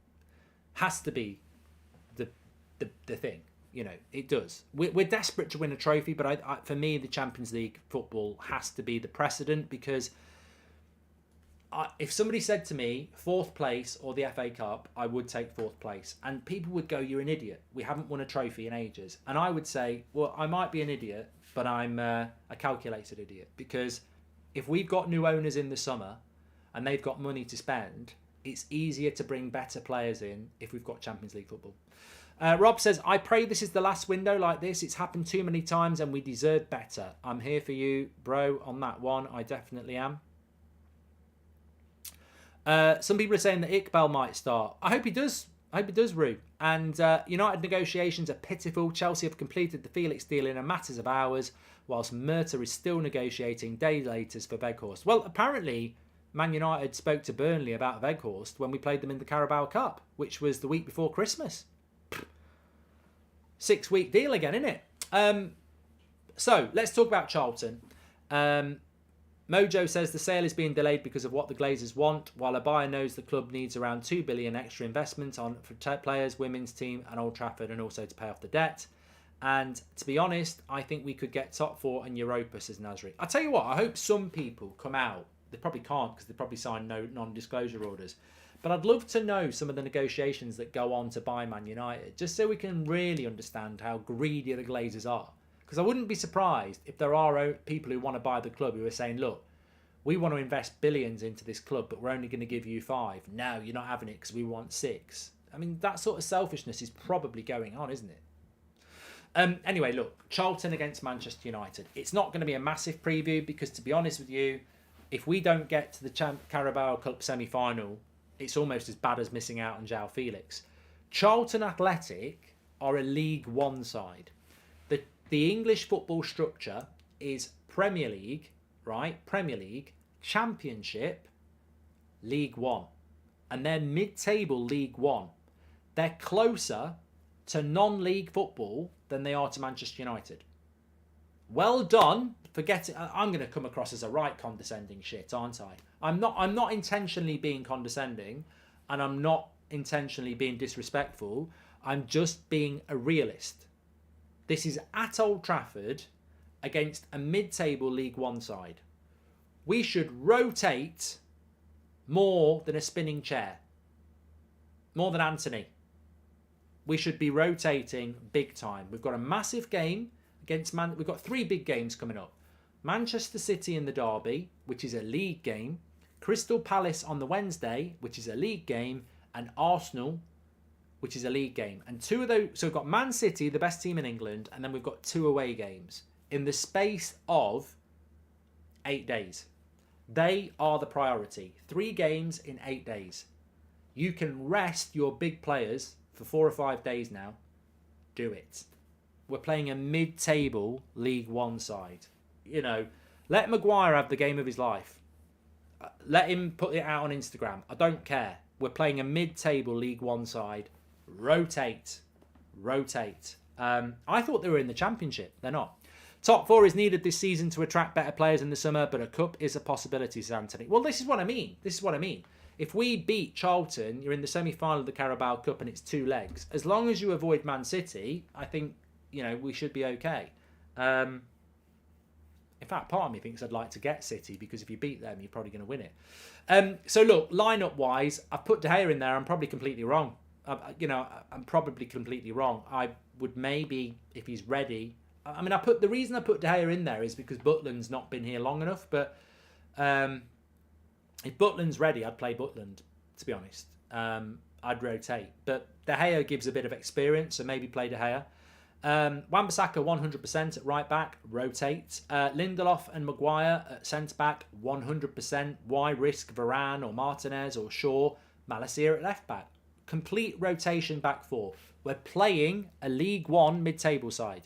thing. You know, it does. We're desperate to win a trophy, but for me, the Champions League football has to be the precedent, because if somebody said to me, 4th place or the FA Cup, I would take 4th place. And people would go, you're an idiot. We haven't won a trophy in ages. And I would say, well, I might be an idiot, but I'm a calculated idiot. Because if we've got new owners in the summer and they've got money to spend, it's easier to bring better players in if we've got Champions League football. Rob says, I pray this is the last window like this. It's happened too many times and we deserve better. I'm here for you, bro, on that one. I definitely am. Some people are saying that Iqbal might start. I hope he does. I hope he does, Rue. And United negotiations are pitiful. Chelsea have completed the Felix deal in a matter of hours, whilst Murta is still negotiating day later for Weghorst. Well, apparently, Man United spoke to Burnley about Weghorst when we played them in the Carabao Cup, which was the week before Christmas. 6-week deal again, isn't it? So let's talk about Charlton. Mojo says the sale is being delayed because of what the Glazers want, while a buyer knows the club needs around $2 billion extra investment for players, women's team and Old Trafford, and also to pay off the debt. And to be honest, I think we could get top 4 and Europa, says Nasri. I tell you what, I hope some people come out. They probably can't because they probably signed no non-disclosure orders. But I'd love to know some of the negotiations that go on to buy Man United, just so we can really understand how greedy the Glazers are. Because I wouldn't be surprised if there are people who want to buy the club who are saying, look, we want to invest billions into this club, but we're only going to give you 5. No, you're not having it because we want 6. I mean, that sort of selfishness is probably going on, isn't it? Anyway, look, Charlton against Manchester United. It's not going to be a massive preview because, to be honest with you, if we don't get to the Carabao Cup semi-final, it's almost as bad as missing out on João Felix. Charlton Athletic are a League One side. The English football structure is Premier League, right? Premier League, Championship, League One. And they're mid-table League One. They're closer to non-league football than they are to Manchester United. Well done for getting... I'm going to come across as a right condescending shit, aren't I? I'm not intentionally being condescending, and I'm not intentionally being disrespectful. I'm just being a realist. This is at Old Trafford against a mid-table League One side. We should rotate more than a spinning chair. More than Anthony. We should be rotating big time. We've got a massive game against We've got 3 big games coming up. Manchester City in the derby, which is a league game. Crystal Palace on the Wednesday, which is a league game. And Arsenal, which is a league game. And 2 of those... So we've got Man City, the best team in England. And then we've got 2 away games in the space of 8 days. They are the priority. 3 games in 8 days. You can rest your big players for 4 or 5 days now. Do it. We're playing a mid-table League One side. You know, let Maguire have the game of his life. Let him put it out on Instagram. I don't care. We're playing a mid-table League One side. Rotate. Rotate. I thought they were in the Championship. They're not. Top 4 is needed this season to attract better players in the summer, but a cup is a possibility, says Anthony. Well, this is what I mean. This is what I mean. If we beat Charlton, you're in the semi-final of the Carabao Cup and it's 2 legs. As long as you avoid Man City, I think, you know, we should be okay. In fact, part of me thinks I'd like to get City because if you beat them, you're probably going to win it. So look, lineup-wise, I've put De Gea in there. I'm probably completely wrong. I'm probably completely wrong. I would maybe, if he's ready... I mean, the reason I put De Gea in there is because Butland's not been here long enough. But if Butland's ready, I'd play Butland, to be honest. I'd rotate. But De Gea gives a bit of experience, so maybe play De Gea. Wan-Bissaka 100% at right back, rotate. Lindelof and Maguire at centre back, 100%. Why risk Varane or Martinez or Shaw? Malacia at left back. Complete rotation back 4. We're playing a League One mid-table side.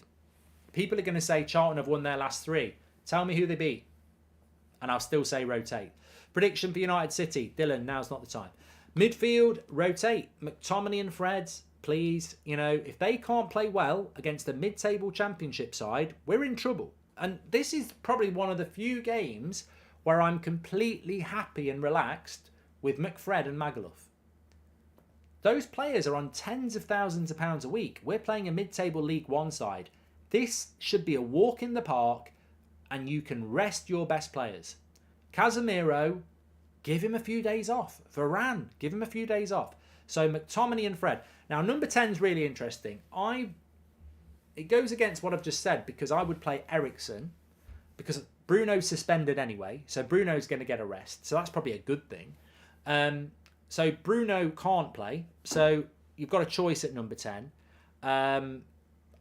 People are going to say Charlton have won their last 3. Tell me who they beat. And I'll still say rotate. Prediction for United City. Dylan, now's not the time. Midfield, rotate. McTominay and Fred, please. You know, if they can't play well against a mid-table Championship side, we're in trouble. And this is probably one of the few games where I'm completely happy and relaxed with McFred and Magaluf. Those players are on tens of thousands of pounds a week. We're playing a mid-table League One side. This should be a walk in the park and you can rest your best players. Casemiro, give him a few days off. Varane, give him a few days off. So McTominay and Fred. Now, number 10 is really interesting. It goes against what I've just said because I would play Eriksen because Bruno's suspended anyway. So Bruno's going to get a rest. So that's probably a good thing. So Bruno can't play. So you've got a choice at number 10.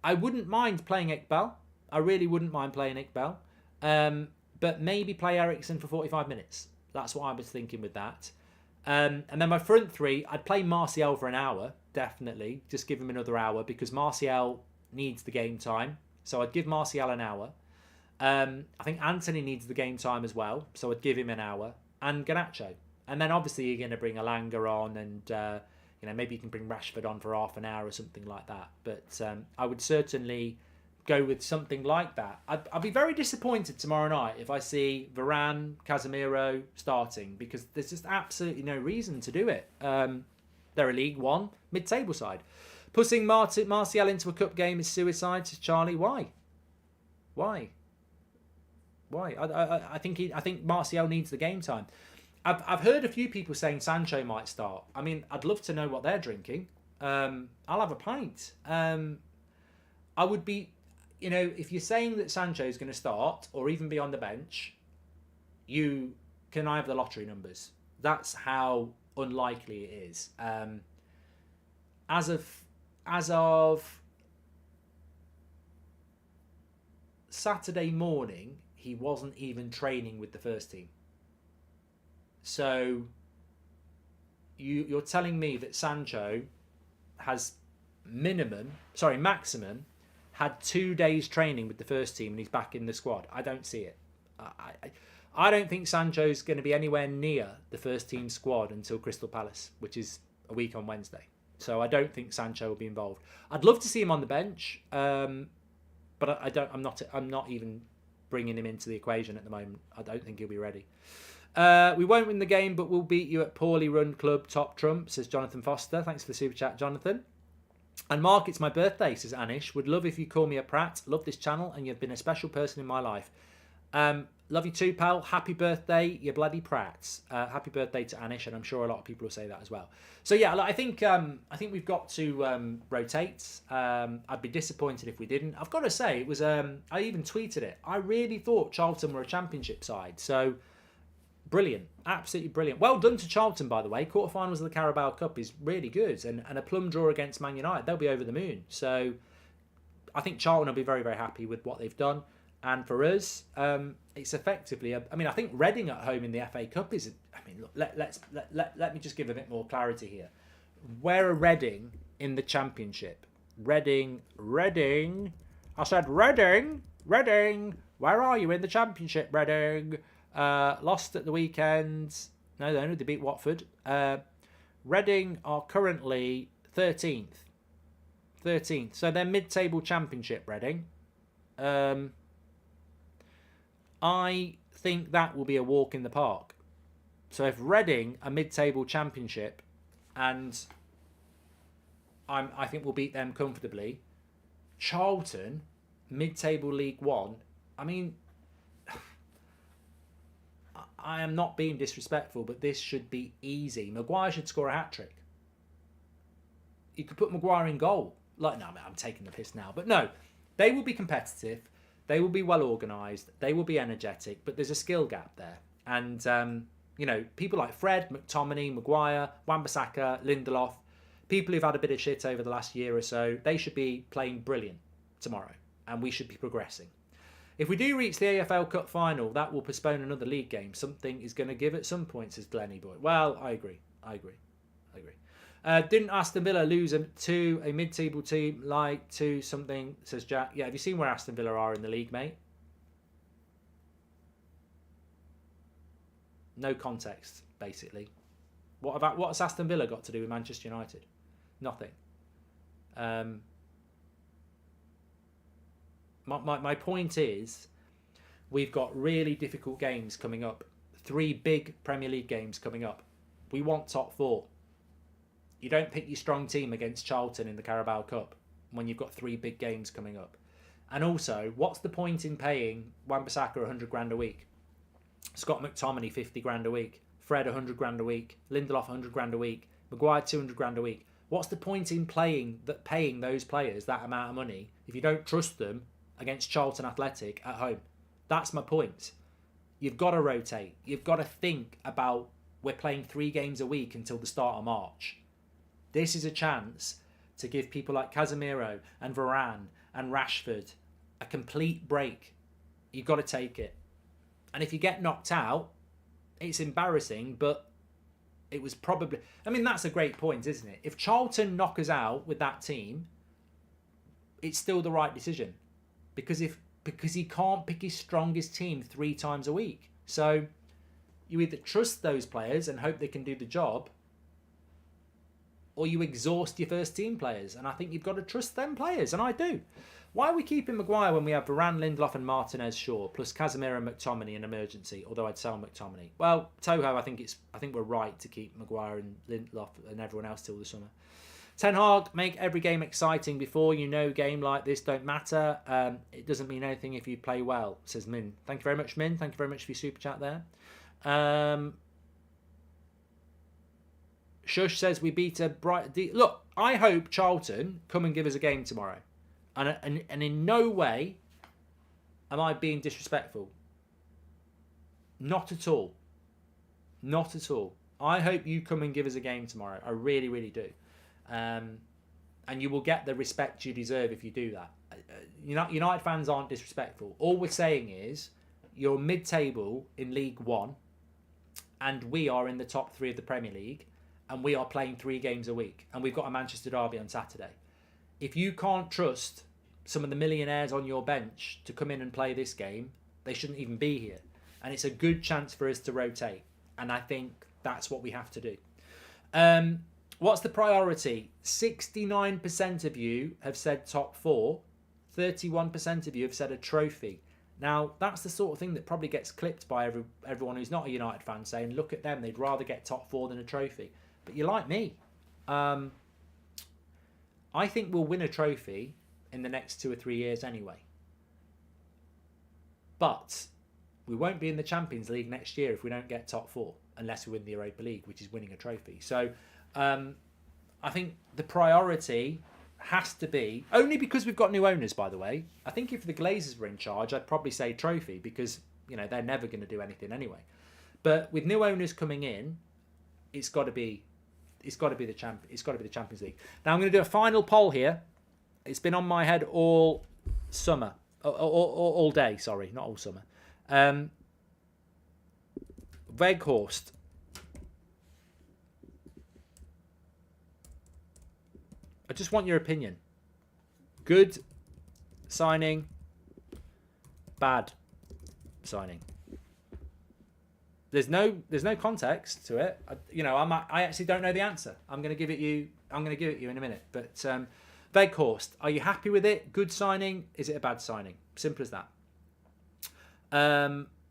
I wouldn't mind playing Iqbal. I really wouldn't mind playing Iqbal. But maybe play Eriksen for 45 minutes. That's what I was thinking with that. And then my front 3, I'd play Martial for an hour, definitely. Just give him another hour because Martial needs the game time. So I'd give Martial an hour. I think Anthony needs the game time as well. So I'd give him an hour. And Garnacho. And then obviously you're going to bring Alanga on and... maybe you can bring Rashford on for half an hour or something like that. But I would certainly go with something like that. I'd be very disappointed tomorrow night if I see Varane, Casemiro starting because there's just absolutely no reason to do it. They're a League One mid-table side. Putting Martial into a cup game is suicide, says Charlie. Why? I think Martial needs the game time. I've heard a few people saying Sancho might start. I mean, I'd love to know what they're drinking. I'll have a pint. I would be, if you're saying that Sancho's going to start or even be on the bench, you can have the lottery numbers. That's how unlikely it is. As of Saturday morning, he wasn't even training with the first team. So you're telling me that Sancho has maximum had 2 days training with the first team and he's back in the squad. I don't see it. I don't think Sancho's going to be anywhere near the first team squad until Crystal Palace, which is a week on Wednesday. So I don't think Sancho will be involved. I'd love to see him on the bench, but I don't. I'm not even bringing him into the equation at the moment. I don't think he'll be ready. We won't win the game, but we'll beat you at poorly run club top trump, says Jonathan Foster. Thanks for the super chat, Jonathan. And Mark, it's my birthday, says Anish. Would love if you call me a prat. Love this channel, and you've been a special person in my life. Love you too, pal. Happy birthday, you bloody prats. Happy birthday to Anish, and I'm sure a lot of people will say that as well. So yeah, I think we've got to rotate. I'd be disappointed if we didn't. I've got to say, it was. I even tweeted it. I really thought Charlton were a Championship side. So brilliant, absolutely brilliant. Well done to Charlton, by the way. Quarterfinals of the Carabao Cup is really good, and a plum draw against Man United, they'll be over the moon. So I think Charlton will be very, very happy with what they've done. And for us, it's effectively. I think Reading at home in the FA Cup is. Look, let me just give a bit more clarity here. Where are Reading in the Championship? Reading. I said Reading. Where are you in the Championship, Reading? Lost at the weekend. No, they beat Watford. Reading are currently 13th. So they're mid-table Championship, Reading. I think that will be a walk in the park. So if Reading are mid-table Championship, and I think we'll beat them comfortably. Charlton, mid-table League One. I mean, I am not being disrespectful, but this should be easy. Maguire should score a hat-trick. You could put Maguire in goal. I'm taking the piss now. But no, they will be competitive. They will be well organised. They will be energetic. But there's a skill gap there. And, people like Fred, McTominay, Maguire, Wan-Bissaka, Lindelof, people who've had a bit of shit over the last year or so, they should be playing brilliant tomorrow. And we should be progressing. If we do reach the AFL Cup final, that will postpone another league game. Something is going to give at some point, says Glenny Boy. Well, I agree. Didn't Aston Villa lose to a mid-table team to something, says Jack. Yeah, have you seen where Aston Villa are in the league, mate? No context, basically. What's Aston Villa got to do with Manchester United? Nothing. My point is, we've got really difficult games coming up. 3 big Premier League games coming up. We want top 4. You don't pick your strong team against Charlton in the Carabao Cup when you've got 3 big games coming up. And also, what's the point in paying Wan-Bissaka 100 grand a week? Scott McTominay 50 grand a week. Fred 100 grand a week. Lindelof 100 grand a week. Maguire 200 grand a week. What's the point in paying those players that amount of money if you don't trust them against Charlton Athletic at home? That's my point. You've got to rotate. You've got to think about, we're playing 3 games a week until the start of March. This is a chance to give people like Casemiro and Varane and Rashford a complete break. You've got to take it. And if you get knocked out, it's embarrassing, but it was probably... that's a great point, isn't it? If Charlton knock us out with that team, it's still the right decision. Because he can't pick his strongest team 3 times a week. So you either trust those players and hope they can do the job, or you exhaust your first team players. And I think you've got to trust them players, and I do. Why are we keeping Maguire when we have Varane, Lindelof and Martinez Shaw, plus Casemiro and McTominay in emergency, although I'd sell McTominay? Well, Toho, I think we're right to keep Maguire and Lindelof and everyone else till the summer. Ten Hag, make every game exciting before game like this don't matter. It doesn't mean anything if you play well, says Min. Thank you very much, Min. Thank you very much for your super chat there. Shush says we beat a bright... Look, I hope Charlton come and give us a game tomorrow. And in no way am I being disrespectful. Not at all. Not at all. I hope you come and give us a game tomorrow. I really, really do. And you will get the respect you deserve if you do that. United fans aren't disrespectful. All we're saying is you're mid-table in League One and we are in the top 3 of the Premier League and we are playing 3 games a week and we've got a Manchester derby on Saturday. If you can't trust some of the millionaires on your bench to come in and play this game, they shouldn't even be here. and it's a good chance for us to rotate. And I think that's what we have to do. What's the priority? 69% of you have said top 4. 31% of you have said a trophy. Now, that's the sort of thing that probably gets clipped by everyone who's not a United fan, saying, look at them, they'd rather get top 4 than a trophy. But you're like me. I think we'll win a trophy in the next 2 or 3 years anyway. But we won't be in the Champions League next year if we don't get top 4, unless we win the Europa League, which is winning a trophy. So I think the priority has to be, only because we've got new owners, by the way. I think if the Glazers were in charge, I'd probably say trophy, because they're never going to do anything anyway. But with new owners coming in, it's got to be the Champions League. Now I'm going to do a final poll here. It's been on my head all summer, all day. Sorry, not all summer. Weghorst. I just want your opinion. Good signing, bad signing. There's no context to it. I actually don't know the answer. I'm going to give it you in a minute. But Weghorst, are you happy with it? Good signing? Is it a bad signing? Simple as that.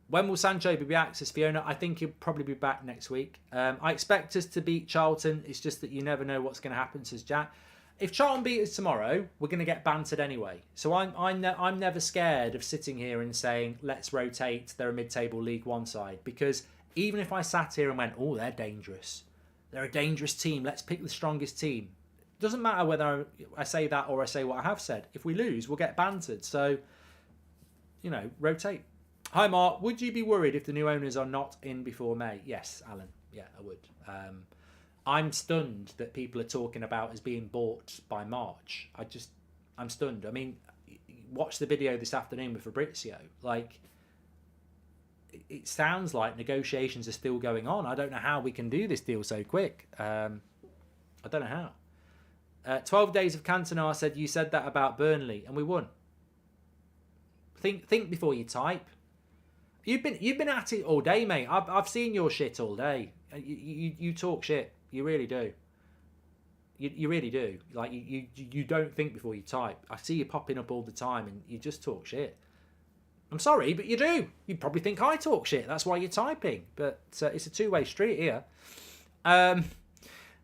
When will Sancho be back, says Fiona? I think he'll probably be back next week. I expect us to beat Charlton. It's just that you never know what's going to happen, says Jack. If Charlton beat us tomorrow, we're going to get bantered anyway. So I'm never scared of sitting here and saying, let's rotate. They're a mid-table League One side. Because even if I sat here and went, oh, they're dangerous. They're a dangerous team. Let's pick the strongest team. It doesn't matter whether I say that or I say what I have said. If we lose, we'll get bantered. So, rotate. Hi, Mark. Would you be worried if the new owners are not in before May? Yes, Alan. Yeah, I would. I'm stunned that people are talking about us being bought by March. I'm stunned. I mean, watch the video this afternoon with Fabrizio. It sounds like negotiations are still going on. I don't know how we can do this deal so quick. I don't know how. 12 Days of Cantona said, you said that about Burnley, and we won. Think before you type. You've been at it all day, mate. I've seen your shit all day. You talk shit. You really do. You really do. You don't think before you type. I see you popping up all the time, and you just talk shit. I'm sorry, but you do. You probably think I talk shit. That's why you're typing. But it's a two-way street here.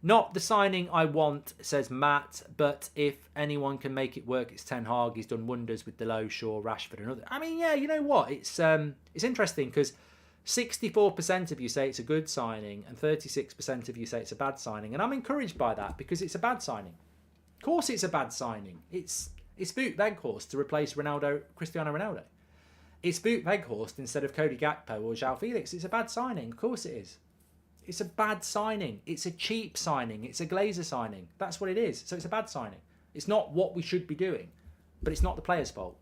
Not the signing I want, says Matt, but if anyone can make it work, it's Ten Hag. He's done wonders with Delow, Shaw, Rashford and others. I mean, yeah, you know what? It's interesting because 64% of you say it's a good signing and 36% of you say it's a bad signing. And I'm encouraged by that because it's a bad signing. Of course it's a bad signing. It's Wout Weghorst to replace Cristiano Ronaldo. It's Wout Weghorst instead of Cody Gakpo or João Felix. It's a bad signing. Of course it is. It's a bad signing. It's a cheap signing. It's a Glazer signing. That's what it is. So it's a bad signing. It's not what we should be doing, but it's not the player's fault.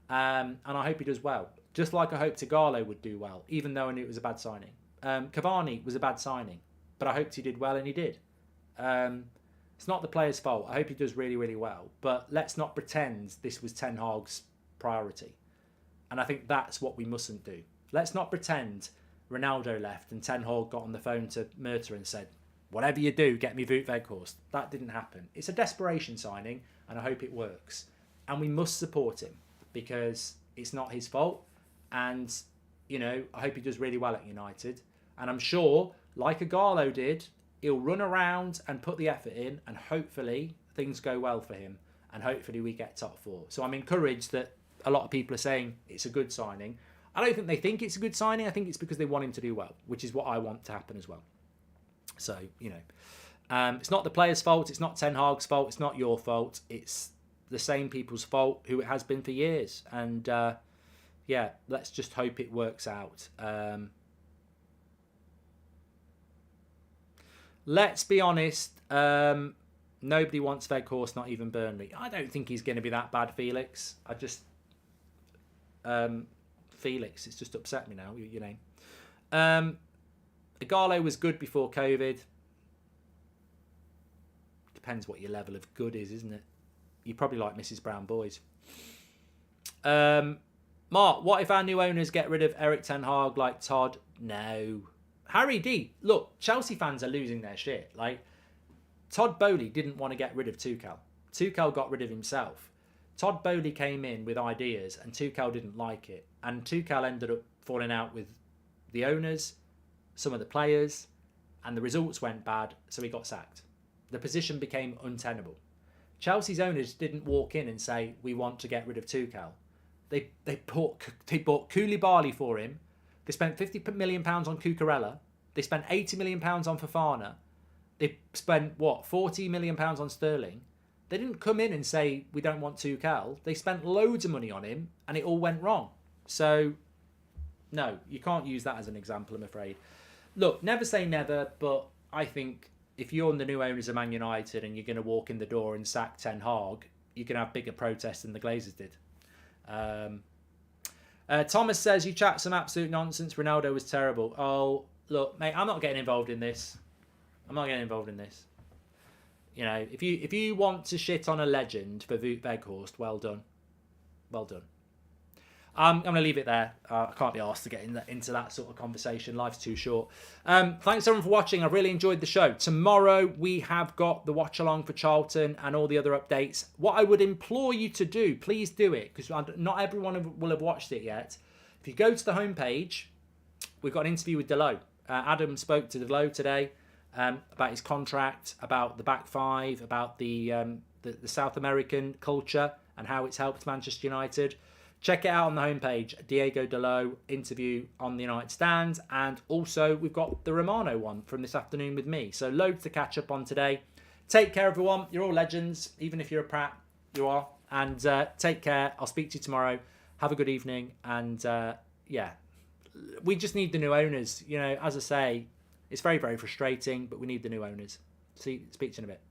And I hope he does well. Just like I hoped Igalo would do well, even though I knew it was a bad signing. Cavani was a bad signing, but I hoped he did well, and he did. It's not the player's fault. I hope he does really, really well. But let's not pretend this was Ten Hag's priority. And I think that's what we mustn't do. Let's not pretend Ronaldo left and Ten Hag got on the phone to Murta and said, whatever you do, get me Wout Weghorst. That didn't happen. It's a desperation signing, and I hope it works. And we must support him because it's not his fault. And, I hope he does really well at United. And I'm sure, like Igalo did, he'll run around and put the effort in, and hopefully things go well for him. And hopefully we get top 4. So I'm encouraged that a lot of people are saying it's a good signing. I don't think they think it's a good signing. I think it's because they want him to do well, which is what I want to happen as well. So, it's not the player's fault. It's not Ten Hag's fault. It's not your fault. It's the same people's fault who it has been for years. And, let's just hope it works out. Let's be honest. Nobody wants Weghorst, not even Burnley. I don't think he's going to be that bad, Felix. Felix, it's just upset me now, your name. Igalo was good before COVID. Depends what your level of good is, isn't it? You probably like Mrs. Brown Boys. Mark, what if our new owners get rid of Eric Ten Hag like Todd? No. Harry D, look, Chelsea fans are losing their shit. Like, Todd Boehly didn't want to get rid of Tuchel. Tuchel got rid of himself. Todd Boehly came in with ideas and Tuchel didn't like it. And Tuchel ended up falling out with the owners, some of the players, and the results went bad, so he got sacked. The position became untenable. Chelsea's owners didn't walk in and say, we want to get rid of Tuchel. They bought Koulibaly for him. They spent £50 million on Cucurella. They spent £80 million on Fofana. They spent, £40 million on Sterling. They didn't come in and say, we don't want Tuchel. They spent loads of money on him, and it all went wrong. So, no, you can't use that as an example, I'm afraid. Look, never say never, but I think if you're the new owners of Man United and you're going to walk in the door and sack Ten Hag, you're going to have bigger protests than the Glazers did. Thomas says, you chat some absolute nonsense. Ronaldo was terrible. Oh, look, mate, I'm not getting involved in this. You know, if you want to shit on a legend for Wout Weghorst, well done. Well done. I'm going to leave it there. I can't be asked to get into that sort of conversation. Life's too short. Thanks everyone for watching. I've really enjoyed the show. Tomorrow we have got the watch along for Charlton and all the other updates. What I would implore you to do, please do it, because not everyone will have watched it yet. If you go to the homepage, we've got an interview with Delo. Adam spoke to Delo today about his contract, about the back five, about the South American culture and how it's helped Manchester United. Check it out on the homepage, Diego Delo interview on the United Stand. And also we've got the Romano one from this afternoon with me. So loads to catch up on today. Take care, everyone. You're all legends. Even if you're a prat, you are. And take care. I'll speak to you tomorrow. Have a good evening. And yeah, we just need the new owners. You know, as I say, it's very, very frustrating, but we need the new owners. Speak to you in a bit.